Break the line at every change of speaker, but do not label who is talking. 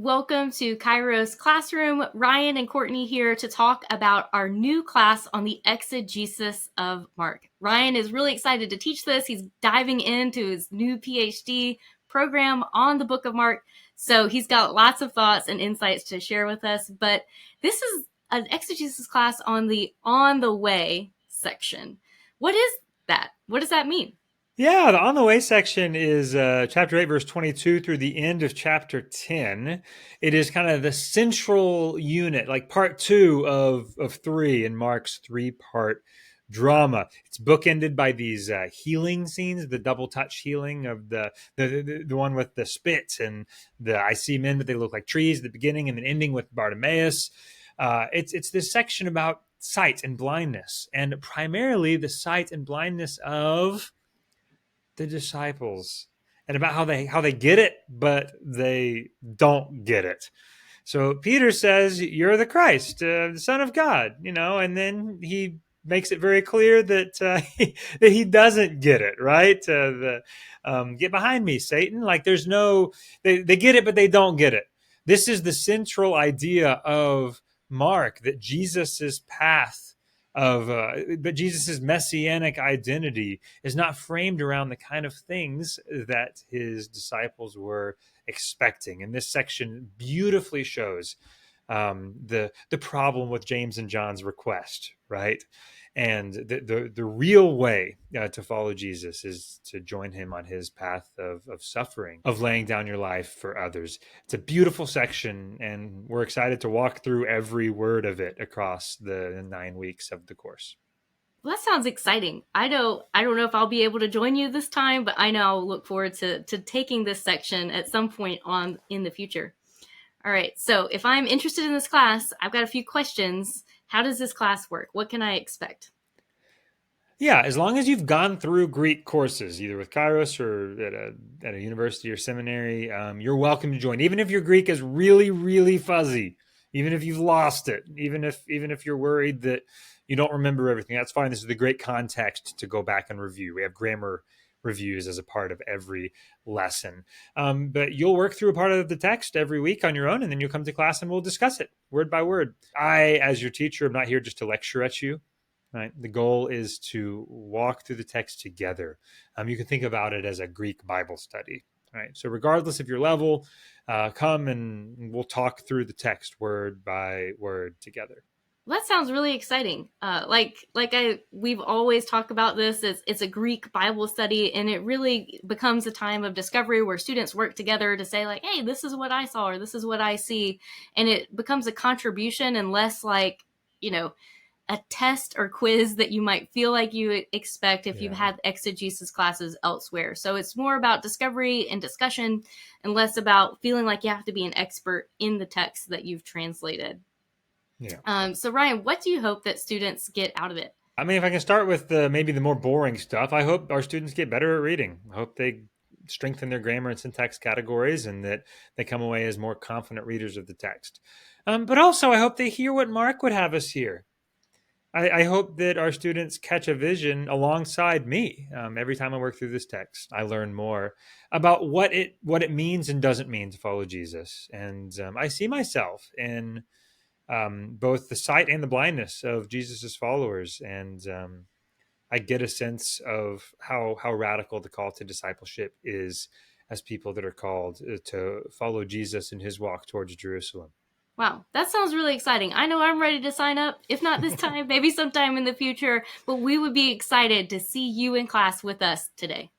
Welcome to Kairos Classroom. Ryan and Courtney here to talk about our new class on the exegesis of Mark. Ryan is really excited to teach this. He's diving into his new PhD program on the book of Mark. So he's got lots of thoughts and insights to share with us. But this is an exegesis class on the way section. What is that? What does that mean?
Yeah, the on the way section is chapter 8, verse 22 through the end of chapter 10. It is kind of the central unit, like part two of three in Mark's three-part drama. It's bookended by these healing scenes, the double touch healing of the one with the spit and the I see men, but they look like trees at the beginning, and then ending with Bartimaeus. It's this section about sight and blindness, and primarily the sight and blindness of the disciples, and about how they get it but they don't get it. So Peter says, you're the Christ, the Son of God, and then he makes it very clear that that he doesn't get it, right? Get behind me, Satan. Like there's no, they get it but they don't get it. This is the central idea of Mark, that Jesus's path but Jesus's messianic identity is not framed around the kind of things that his disciples were expecting. And this section beautifully shows the problem with James and John's request, right? And the real way to follow Jesus is to join him on his path of suffering, of laying down your life for others. It's a beautiful section, and we're excited to walk through every word of it across the 9 weeks of the course.
Well, that sounds exciting. I don't know if I'll be able to join you this time, but I know I'll look forward to taking this section at some point on in the future. All right. So if I'm interested in this class, I've got a few questions. How does this class work? What can I expect?
Yeah, as long as you've gone through Greek courses, either with Kairos or at a university or seminary, you're welcome to join. Even if your Greek is really, really fuzzy, even if you've lost it, even if you're worried that you don't remember everything, that's fine. This is the great context to go back and review. We have grammar reviews as a part of every lesson. But you'll work through a part of the text every week on your own, and then you'll come to class and we'll discuss it word by word. I, as your teacher, am not here just to lecture at you. Right. The goal is to walk through the text together. You can think about it as a Greek Bible study. Right. So regardless of your level, come and we'll talk through the text word by word together.
Well, that sounds really exciting. We've always talked about this. It's a Greek Bible study, and it really becomes a time of discovery where students work together to say, like, hey, this is what I saw, or this is what I see. And it becomes a contribution and less like, a test or quiz that you might feel like you expect if you've had exegesis classes elsewhere. So it's more about discovery and discussion and less about feeling like you have to be an expert in the text that you've translated.
Yeah.
So Ryan, what do you hope that students get out of it?
I mean, if I can start with maybe the more boring stuff, I hope our students get better at reading. I hope they strengthen their grammar and syntax categories, and that they come away as more confident readers of the text. But also, I hope they hear what Mark would have us hear. I hope that our students catch a vision alongside me. Every time I work through this text, I learn more about what it means and doesn't mean to follow Jesus. And I see myself in both the sight and the blindness of Jesus's followers. And I get a sense of how radical the call to discipleship is as people that are called to follow Jesus in his walk towards Jerusalem.
Wow, that sounds really exciting. I know I'm ready to sign up. If not this time, maybe sometime in the future, but we would be excited to see you in class with us today.